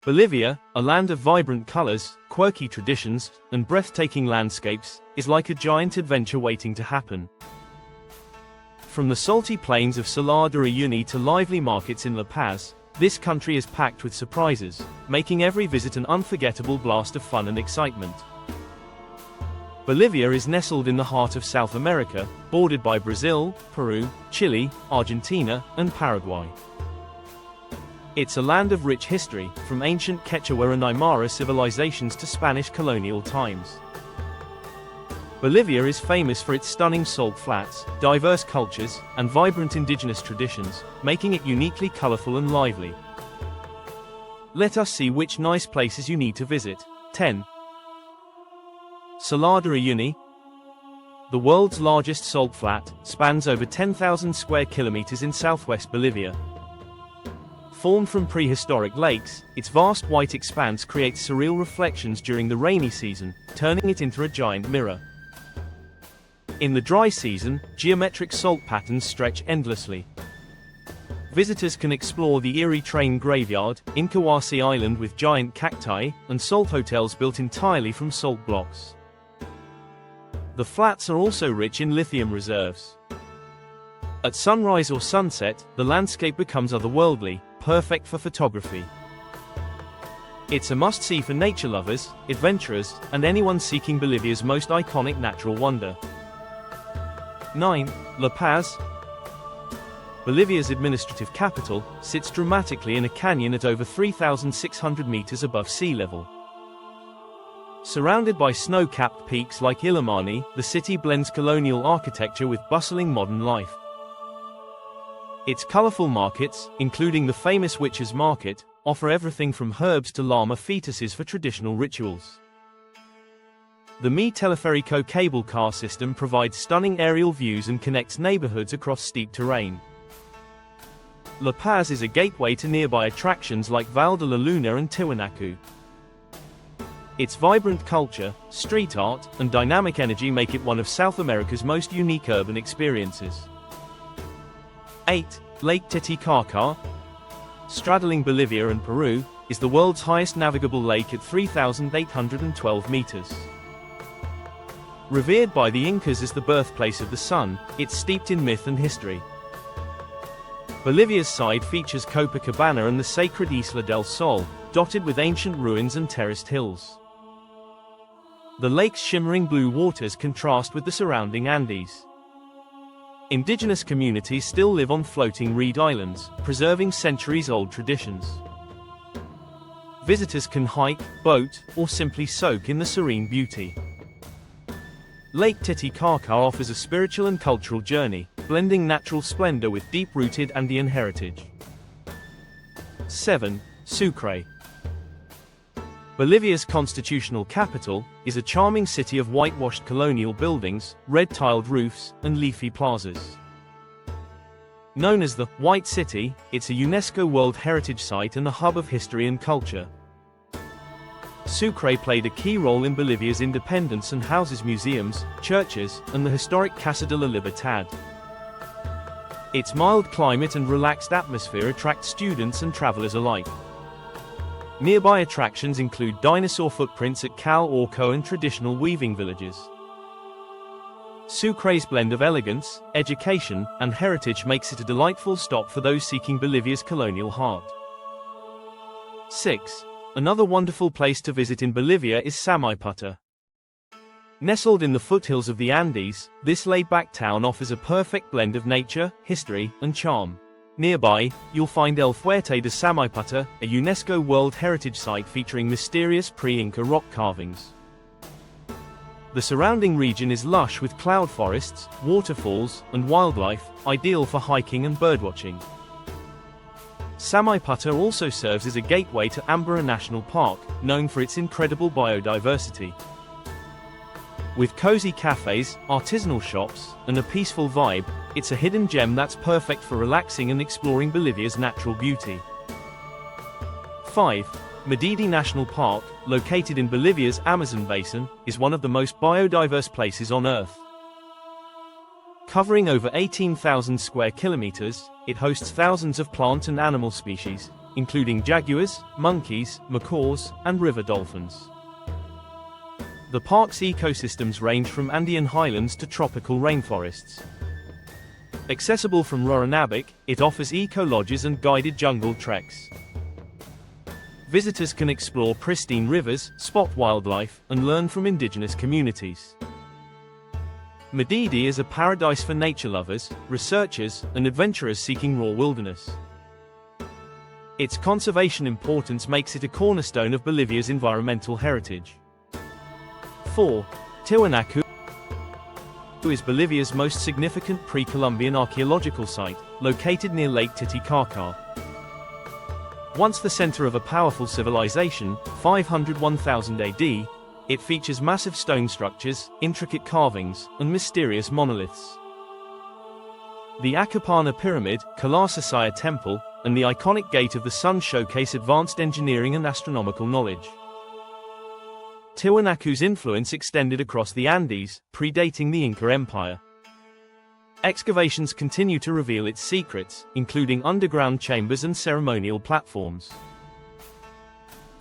Bolivia, a land of vibrant colors, quirky traditions, and breathtaking landscapes, is like a giant adventure waiting to happen. From the salty plains of Salar de Uyurini to lively markets in La Paz, this country is packed with surprises, making every visit an unforgettable blast of fun and excitement. Bolivia is nestled in the heart of South America, bordered by Brazil, Peru, Chile, Argentina, and Paraguay. It's a land of rich history, from ancient Quechua and Aymara civilizations to Spanish colonial times. Bolivia is famous for its stunning salt flats, diverse cultures, and vibrant indigenous traditions, making it uniquely colorful and lively. Let us see which nice places you need to visit. 10. Salar de Uyurini. The world's largest salt flat, spans over 10,000 square kilometers in southwest Bolivia. Formed from prehistoric lakes, its vast white expanse creates surreal reflections during the rainy season, turning it into a giant mirror. In the dry season, geometric salt patterns stretch endlessly. Visitors can explore the eerie train graveyard, Incahuasi Island with giant cacti, and salt hotels built entirely from salt blocks. The flats are also rich in lithium reserves. At sunrise or sunset, the landscape becomes otherworldly, perfect for photography. It's a must-see for nature lovers, adventurers, and anyone seeking Bolivia's most iconic natural wonder. 9. La Paz. Bolivia's administrative capital, sits dramatically in a canyon at over 3,600 meters above sea level. Surrounded by snow-capped peaks like Illimani, the city blends colonial architecture with bustling modern life. Its colorful markets, including the famous Witches' Market, offer everything from herbs to llama fetuses for traditional rituals. The Mi Teleférico cable car system provides stunning aerial views and connects neighborhoods across steep terrain. La Paz is a gateway to nearby attractions like Valle de la Luna and Twanaku. Its vibrant culture, street art, and dynamic energy make it one of South America's most unique urban experiences. 8. Lake Titicaca. Straddling Bolivia and Peru, is the world's highest navigable lake at 3,812 meters. Revered by the Incas as the birthplace of the sun, it's steeped in myth and history. Bolivia's side features Copacabana and the sacred Isla del Sol, dotted with ancient ruins and terraced hills. The lake's shimmering blue waters contrast with the surrounding Andes. Indigenous communities still live on floating reed islands, preserving centuries-old traditions. Visitors can hike, boat, or simply soak in the serene beauty. Lake Titicaca offers a spiritual and cultural journey, blending natural splendor with deep-rooted Andean heritage. 7. Sucre. Bolivia's constitutional capital, is a charming city of whitewashed colonial buildings, red-tiled roofs, and leafy plazas. Known as the White City, it's a UNESCO World Heritage Site and a hub of history and culture. Sucre played a key role in Bolivia's independence and houses museums, churches, and the historic Casa de la Libertad. Its mild climate and relaxed atmosphere attract students and travelers alike. Nearby attractions include dinosaur footprints at Cal Orco and traditional weaving villages. Sucre's blend of elegance, education, and heritage makes it a delightful stop for those seeking Bolivia's colonial heart. 6. Another wonderful place to visit in Bolivia is Samaipata. Nestled in the foothills of the Andes, this laid-back town offers a perfect blend of nature, history, and charm. Nearby, you'll find El Fuerte de Samaipata, a UNESCO World Heritage Site featuring mysterious pre-Inca rock carvings. The surrounding region is lush with cloud forests, waterfalls, and wildlife, ideal for hiking and birdwatching. Samaipata also serves as a gateway to Ambara National Park, known for its incredible biodiversity. With cozy cafes, artisanal shops, and a peaceful vibe, it's a hidden gem that's perfect for relaxing and exploring Bolivia's natural beauty. 5. Matidi National Park, located in Bolivia's Amazon basin, is one of the most biodiverse places on Earth. Covering over 18,000 square kilometers, it hosts thousands of plant and animal species, including jaguars, monkeys, macaws, and river dolphins. The park's ecosystems range from Andean highlands to tropical rainforests. Accessible from Roranabik, it offers eco-lodges and guided jungle treks. Visitors can explore pristine rivers, spot wildlife, and learn from indigenous communities. Matidi is a paradise for nature lovers, researchers, and adventurers seeking raw wilderness. Its conservation importance makes it a cornerstone of Bolivia's environmental heritage. 4. Twanaku is Bolivia's most significant pre-Columbian archaeological site, located near Lake Titicaca. Once the center of a powerful civilization, 501,000 AD, it features massive stone structures, intricate carvings, and mysterious monoliths. The Acapana Pyramid, Kalasasaya Temple, and the iconic Gate of the Sun showcase advanced engineering and astronomical knowledge. Tiwanaku's influence extended across the Andes, predating the Inca Empire. Excavations continue to reveal its secrets, including underground chambers and ceremonial platforms.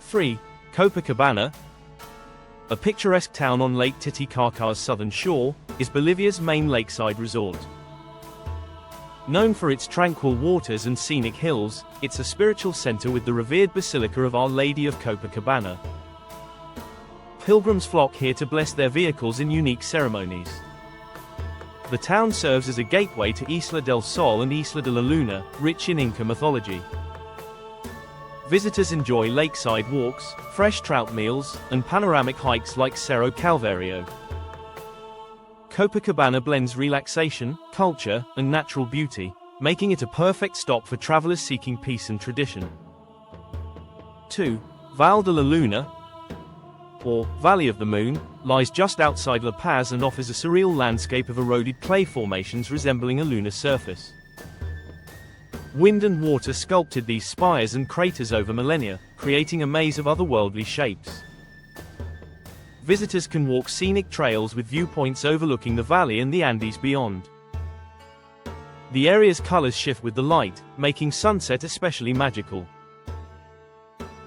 3. Copacabana, a picturesque town on Lake Titicaca's southern shore, is Bolivia's main lakeside resort. Known for its tranquil waters and scenic hills, it's a spiritual center with the revered Basilica of Our Lady of Copacabana. Pilgrims flock here to bless their vehicles in unique ceremonies. The town serves as a gateway to Isla del Sol and Isla de la Luna, rich in Inca mythology. Visitors enjoy lakeside walks, fresh trout meals, and panoramic hikes like Cerro Calvario. Copacabana blends relaxation, culture, and natural beauty, making it a perfect stop for travelers seeking peace and tradition. 2. Valle de la Luna, or Valley of the Moon, lies just outside La Paz and offers a surreal landscape of eroded clay formations resembling a lunar surface. Wind and water sculpted these spires and craters over millennia, creating a maze of otherworldly shapes. Visitors can walk scenic trails with viewpoints overlooking the valley and the Andes beyond. The area's colors shift with the light, making sunset especially magical.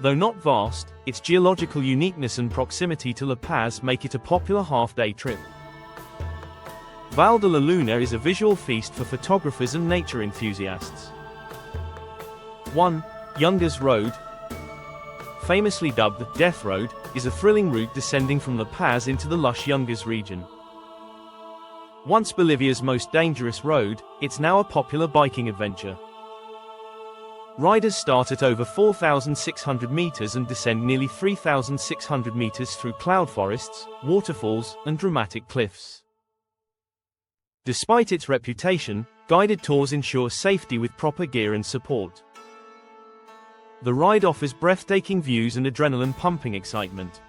Though not vast, its geological uniqueness and proximity to La Paz make it a popular half-day trip. Valle de la Luna is a visual feast for photographers and nature enthusiasts. 1. Yungas Road, famously dubbed the Death Road, is a thrilling route descending from La Paz into the lush Yungas region. Once Bolivia's most dangerous road, it's now a popular biking adventure. Riders start at over 4,600 meters and descend nearly 3,600 meters through cloud forests, waterfalls, and dramatic cliffs. Despite its reputation, guided tours ensure safety with proper gear and support. The ride offers breathtaking views and adrenaline-pumping excitement.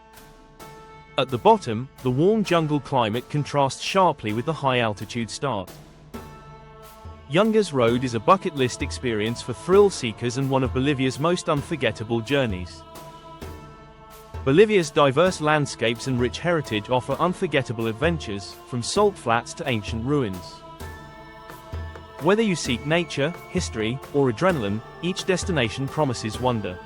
At the bottom, the warm jungle climate contrasts sharply with the high-altitude start. Yungas Road is a bucket list experience for thrill seekers and one of Bolivia's most unforgettable journeys. Bolivia's diverse landscapes and rich heritage offer unforgettable adventures, from salt flats to ancient ruins. Whether you seek nature, history, or adrenaline, each destination promises wonder.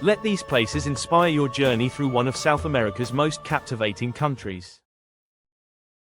Let these places inspire your journey through one of South America's most captivating countries.